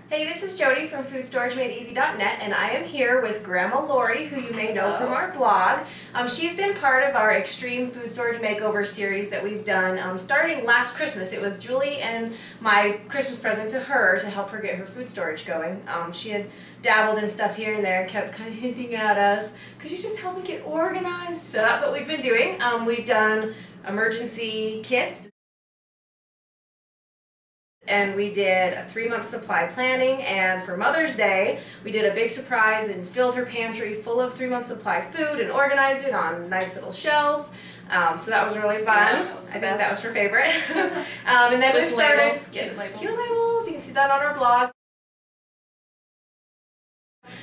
Hey, this is Jody from FoodStorageMadeEasy.net, and I am here with Grandma Lori, who you may know from our blog. She's been part of our Extreme Food Storage Makeover series that we've done starting last Christmas. It was Julie and my Christmas present to her to help her get her food storage going. She had dabbled in stuff here and there and kept kind of hinting at us, could you just help me get organized? So that's what we've been doing. We've done emergency kits. And we did a 3-month supply planning, and for Mother's Day we did a big surprise and filled her pantry full of 3-month supply food and organized it on nice little shelves. So that was really fun. Yeah, I think that was her favorite. And then we started cute labels. You can see that on our blog.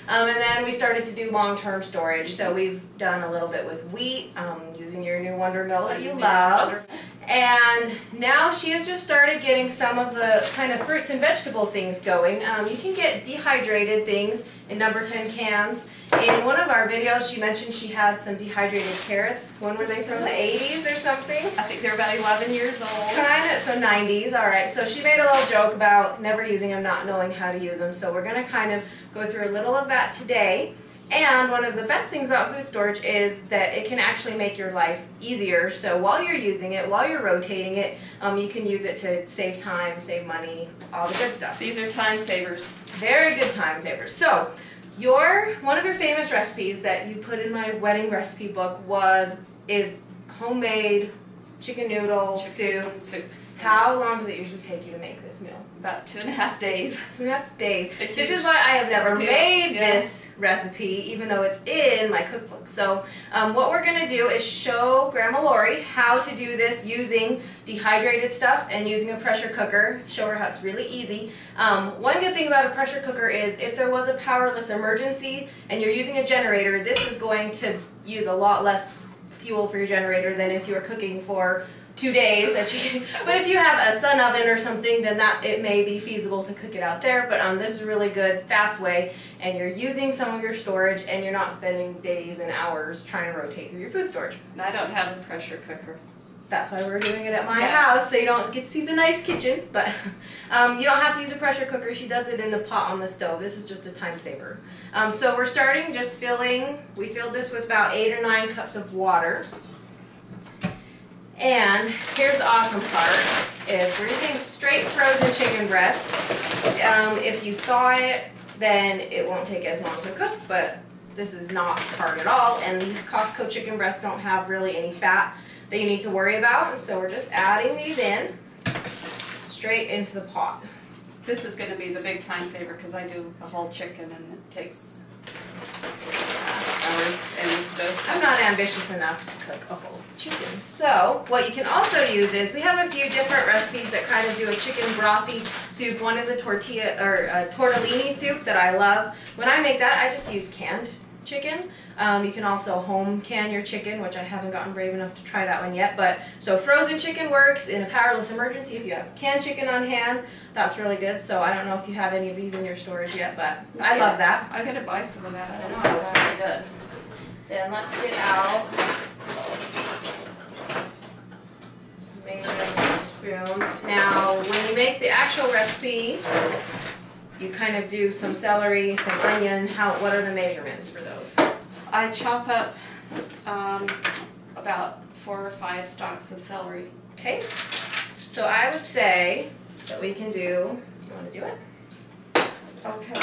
And then we started to do long-term storage. So we've done a little bit with wheat, using your new Wonder Mill that you love. And now she has just started getting some of the kind of fruits and vegetable things going. You can get dehydrated things in number 10 cans. In one of our videos she mentioned she had some dehydrated carrots. When were they, from the 80s or something? I think they're about 11 years old. Kinda, so 90s, alright. So she made a little joke about never using them, not knowing how to use them. So we're going to kind of go through a little of that today. And one of the best things about food storage is that it can actually make your life easier. So while you're using it, while you're rotating it, you can use it to save time, save money, all the good stuff. These are time savers. Very good time savers. So one of your famous recipes that you put in my wedding recipe book is homemade chicken noodle soup. How long does it usually take you to make this meal? About 2.5 days. 2.5 days. This is why I have never made this recipe, even though it's in my cookbook. So what we're going to do is show Grandma Lori how to do this using dehydrated stuff and using a pressure cooker. Show her how it's really easy. One good thing about a pressure cooker is if there was a powerless emergency and you're using a generator, this is going to use a lot less fuel for your generator than if you were cooking for 2 days. But if you have a sun oven or something, then it may be feasible to cook it out there. But this is a really good, fast way, and you're using some of your storage, and you're not spending days and hours trying to rotate through your food storage. I don't have a pressure cooker. That's why we're doing it at my house, so you don't get to see the nice kitchen. But you don't have to use a pressure cooker. She does it in the pot on the stove. This is just a time saver. So we're starting just filling. We filled this with about 8 or 9 cups of water. And here's the awesome part, is we're using straight frozen chicken breast. If you thaw it, then it won't take as long to cook, but this is not hard at all. And these Costco chicken breasts don't have really any fat that you need to worry about. So we're just adding these in straight into the pot. This is going to be the big time saver because I do a whole chicken and it takes hours in the stove. I'm not ambitious enough to cook a whole chicken. So what you can also use is, we have a few different recipes that kind of do a chicken brothy soup. One is a tortilla or a tortellini soup that I love. When I make that, I just use canned chicken. You can also home can your chicken, which I haven't gotten brave enough to try that one yet. But so frozen chicken works in a powerless emergency. If you have canned chicken on hand, that's really good. So I don't know if you have any of these in your storage yet, but I love that. I'm going to buy some of that. I don't know. Oh, it's really good. Then let's get out some measuring spoons. Now, when you make the actual recipe, you kind of do some celery, some onion. What are the measurements for those? I chop up about 4 or 5 stalks of celery. Okay. So I would say that we can do, you want to do it? Okay.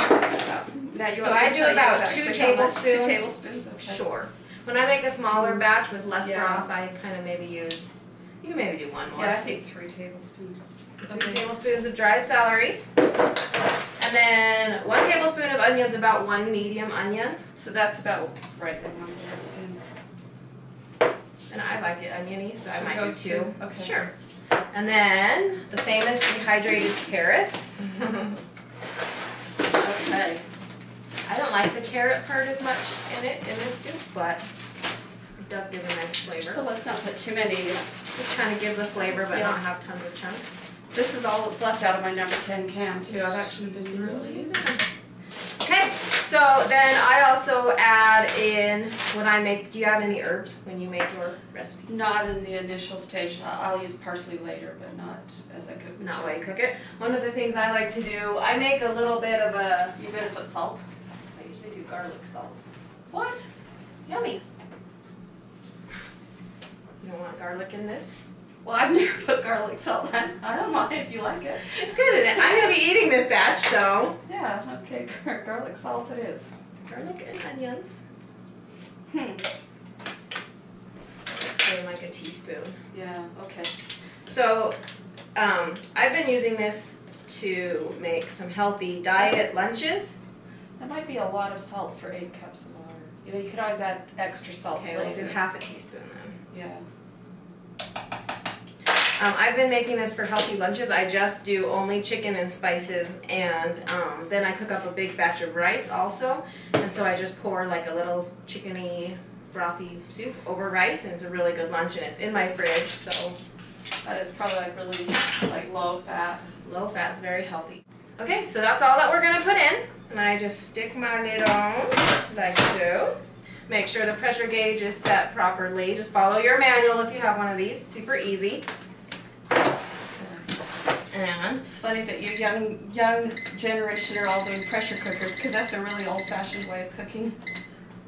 Now So I do about 2 tablespoons. 2 tablespoons, okay. Sure. When I make a smaller batch with less broth, I kind of maybe use, you can maybe do 1 more. Yeah, I think 3 tablespoons. 3 tablespoons of dried celery. And then 1 tablespoon of onions, about 1 medium onion. So that's about right there, 1 tablespoon. And I like it oniony, so I might do 2. Okay. Sure. And then the famous dehydrated carrots. Okay. I don't like the carrot part as much in this soup, but it does give a nice flavor. So let's not put too many. Just kind of give the flavor, but not have tons of chunks. This is all that's left out of my number 10 can too. I've actually been really using it. Okay, so then I also add in, when I make, do you add any herbs when you make your recipe? Not in the initial stage. I'll use parsley later, but not as I cook. not why you cook it. One of the things I like to do, I make a little bit of a... You're going to put salt? I usually do garlic salt. What? It's yummy. You don't want garlic in this? Well, I've never put garlic salt on. I don't mind if you like it. It's good in it. I'm going to be eating this batch, so... Yeah, okay, garlic salt it is. Garlic and onions. Just put in like a teaspoon. Yeah, okay. So, I've been using this to make some healthy diet lunches. That might be a lot of salt for 8 cups of water. You know, you could always add extra salt Okay, later. we'll do half a teaspoon then. Yeah. I've been making this for healthy lunches. I just do only chicken and spices, and then I cook up a big batch of rice also. And so I just pour like a little chickeny, frothy soup over rice, and it's a really good lunch, and it's in my fridge, so. That is probably like really like low fat. Low fat's very healthy. Okay, so that's all that we're gonna put in. And I just stick my lid on like so. Make sure the pressure gauge is set properly. Just follow your manual if you have one of these. Super easy. And it's funny that you young generation are all doing pressure cookers, because that's a really old-fashioned way of cooking.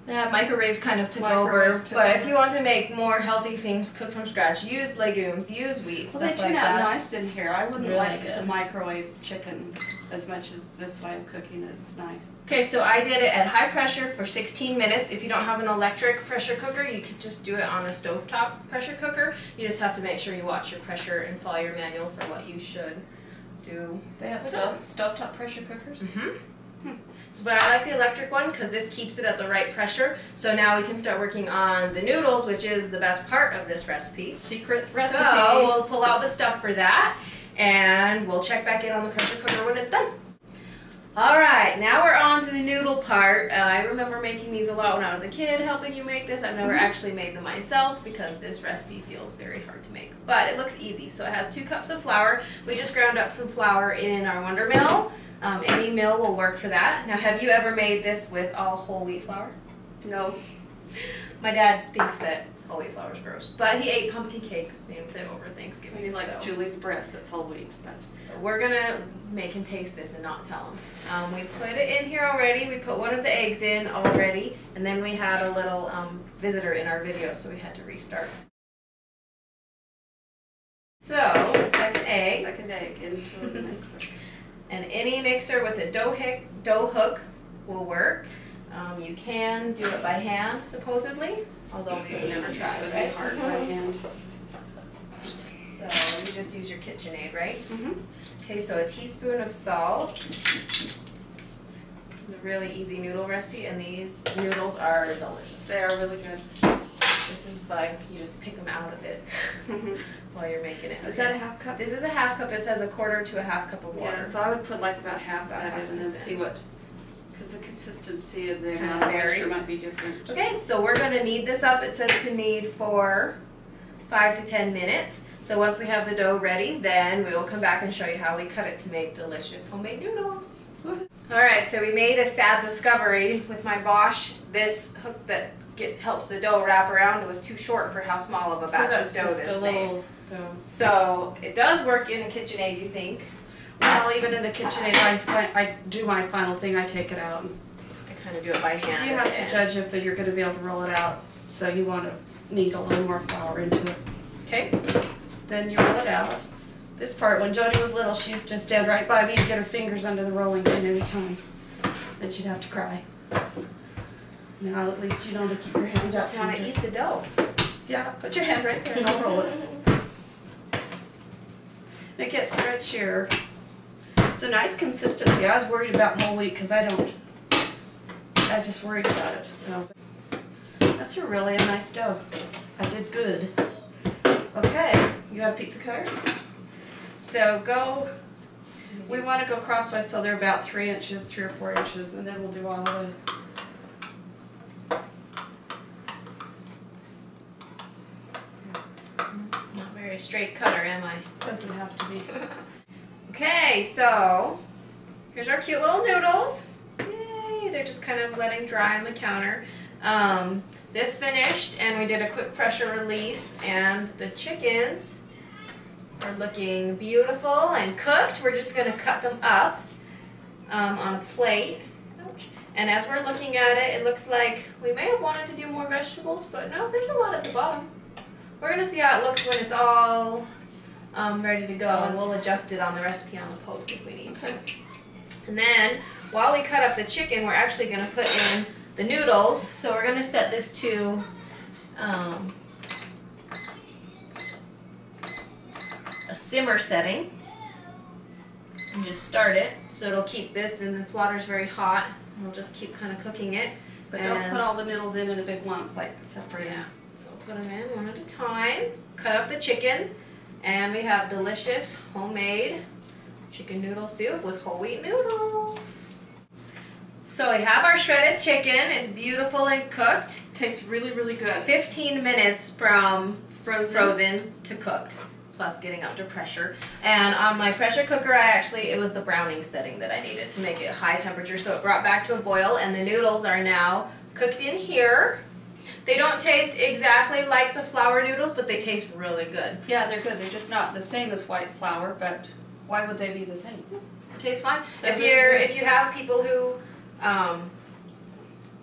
yeah, microwaves kind of took over. But if you want to make more healthy things, cook from scratch. Use legumes, use wheat, well, they stuff turn like out that. nice in here. I wouldn't Really like good. to microwave chicken as much as this way of cooking. It's nice. Okay, so I did it at high pressure for 16 minutes. If you don't have an electric pressure cooker, you could just do it on a stovetop pressure cooker. You just have to make sure you watch your pressure and follow your manual for what you should do. They have stovetop pressure cookers? So, but I like the electric one because this keeps it at the right pressure. So now we can start working on the noodles, which is the best part of this recipe. Secret recipe. So we'll pull out the stuff for that, and we'll check back in on the pressure cooker when it's done. Alright, now we're on to the noodle part. I remember making these a lot when I was a kid, helping you make this. I've never actually made them myself because this recipe feels very hard to make. But it looks easy. So it has 2 cups of flour. We just ground up some flour in our Wonder Mill. Any mill will work for that. Now, have you ever made this with all whole wheat flour? No. My dad thinks that whole wheat flour is gross, but he ate pumpkin cake made with it over Thanksgiving. He likes Julie's bread that's whole wheat. We're gonna make him taste this and not tell him. We put it in here already. We put one of the eggs in already, and then we had a little visitor in our video, so we had to restart. So, second egg. Second egg into the mixer. And any mixer with a dough hook will work. You can do it by hand, supposedly, although we've never tried it. Right? Hard by hand. So you just use your KitchenAid, right? Mm-hmm. Okay, so a teaspoon of salt. This is a really easy noodle recipe, and these noodles are delicious. They are really good. This is like, you just pick them out of it while you're making it. Is that a half cup? This is a half cup. It says a quarter to a half cup of water. Yeah, so I would put like about half that in and then see what, because the consistency of the amount of moisture might be different. Okay, so we're going to knead this up. It says to knead for 5 to 10 minutes. So once we have the dough ready, then we will come back and show you how we cut it to make delicious homemade noodles. Alright, so we made a sad discovery with my Bosch. This hook that helps the dough wrap around, it was too short for how small of a batch of dough this made. So it does work in a KitchenAid, you think? Well, even in the KitchenAid, I do my final thing, I take it out. I kind of do it by hand. So you have to judge if you're going to be able to roll it out, so you want to knead a little more flour into it. Okay. Then you roll it out. This part, when Jody was little, she used to stand right by me and get her fingers under the rolling pin every time. Then she'd have to cry. Now at least you know to keep your hands You out. just want to eat the dough. Yeah, put your hand right there and I'll roll it. And it gets stretchier. It's a nice consistency. I was worried about whole wheat because I just worried about it. So that's a really nice dough. I did good. Okay, you got a pizza cutter? So we want to go crosswise so they're about 3 inches, 3 or 4 inches, and then we'll do all the Not very straight cutter, am I? doesn't have to be. Okay, so here's our cute little noodles. Yay, they're just kind of letting dry on the counter. This finished, and we did a quick pressure release, and the chickens are looking beautiful and cooked. We're just going to cut them up on a plate. Ouch. And as we're looking at it, it looks like we may have wanted to do more vegetables, but no, there's a lot at the bottom. We're going to see how it looks when it's all ready to go, and we'll adjust it on the recipe on the post if we need to. And then, while we cut up the chicken, we're actually going to put in the noodles. So we're going to set this to a simmer setting. And just start it, so it'll keep this, and this water's very hot, and we'll just keep kind of cooking it. But don't put all the noodles in a big lump, like separate. Yeah, so we'll put them in one at a time, cut up the chicken, and we have delicious homemade chicken noodle soup with whole wheat noodles. So we have our shredded chicken. It's beautiful and cooked. Tastes really, really good. 15 minutes from frozen to cooked, plus getting up to pressure. And on my pressure cooker, it was the browning setting that I needed to make it high temperature, so it brought back to a boil, and the noodles are now cooked in here. They don't taste exactly like the flour noodles, but they taste really good. Yeah, they're good. They're just not the same as white flour, but why would they be the same? It tastes fine. If you have people who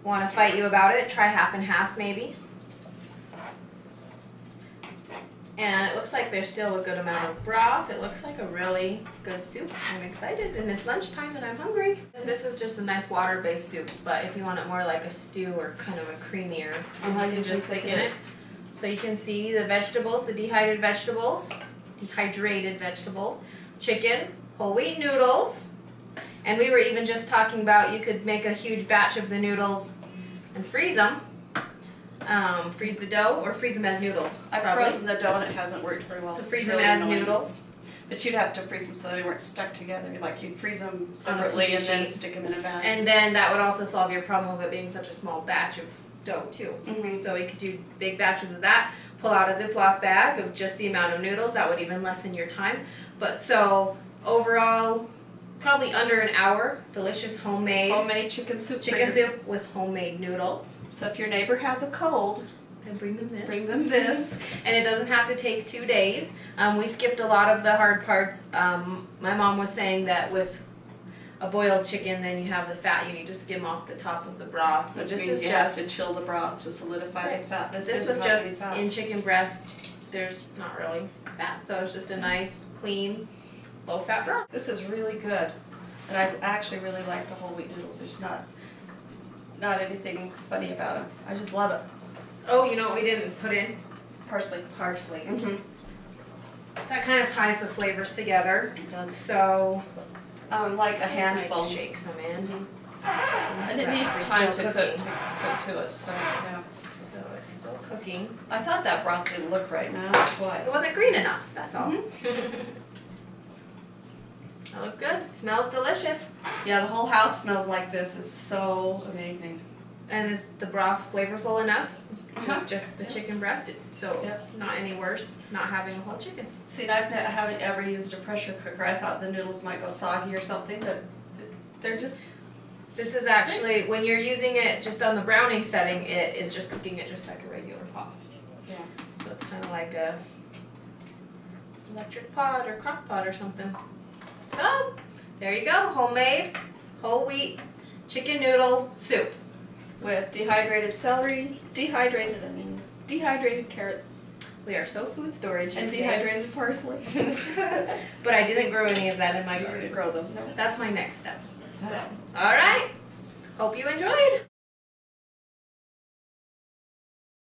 want to fight you about it, try half and half maybe. And it looks like there's still a good amount of broth. It looks like a really good soup. I'm excited, and it's lunchtime and I'm hungry. This is just a nice water-based soup, but if you want it more like a stew or kind of a creamier, you can just thicken it. So you can see the vegetables, the dehydrated vegetables, chicken, whole wheat noodles, and we were even just talking about you could make a huge batch of the noodles and freeze them. Freeze the dough or freeze them as noodles. I've frozen the dough and it hasn't worked very well. So freeze them as noodles. But you'd have to freeze them so they weren't stuck together. Like you'd freeze them separately and then stick them in a bag. And then that would also solve your problem of it being such a small batch of dough too. So you could do big batches of that, pull out a Ziploc bag of just the amount of noodles. That would even lessen your time. But so overall, probably under an hour, delicious homemade chicken soup. Soup with homemade noodles. So if your neighbor has a cold, then bring them this. Bring them this. And it doesn't have to take 2 days. We skipped a lot of the hard parts. My mom was saying that with a boiled chicken, then you have the fat. You need to skim off the top of the broth. But this is just to chill the broth to solidify the fat. This was just in chicken breast. There's not really fat, so it's just a nice, clean, low-fat broth. This is really good, and I actually really like the whole wheat noodles. There's not anything funny about them. I just love it. Oh, you know what we didn't put in? Parsley. Parsley. That kind of ties the flavors together. It does. So, like a handful. Shake some in. And it needs time to cook to it. So yeah. So it's still cooking. I thought that broth didn't look right. Now that's why. It wasn't green enough. That's all. That looked good. It smells delicious. Yeah, the whole house smells like this. It's so amazing. And is the broth flavorful enough? Not just the chicken breast, so it's not any worse not having a whole chicken. See, I haven't ever used a pressure cooker. I thought the noodles might go soggy or something, but they're just... This is actually, when you're using it just on the browning setting, it is just cooking it just like a regular pot. Yeah. So it's kind of like a electric pot or crock pot or something. So, there you go. Homemade, whole wheat, chicken noodle soup. With dehydrated celery, dehydrated onions, dehydrated carrots. We are so food storage. And dehydrated parsley. But I didn't grow any of that in my garden. You didn't grow them. No. That's my next step. So, all right. Hope you enjoy.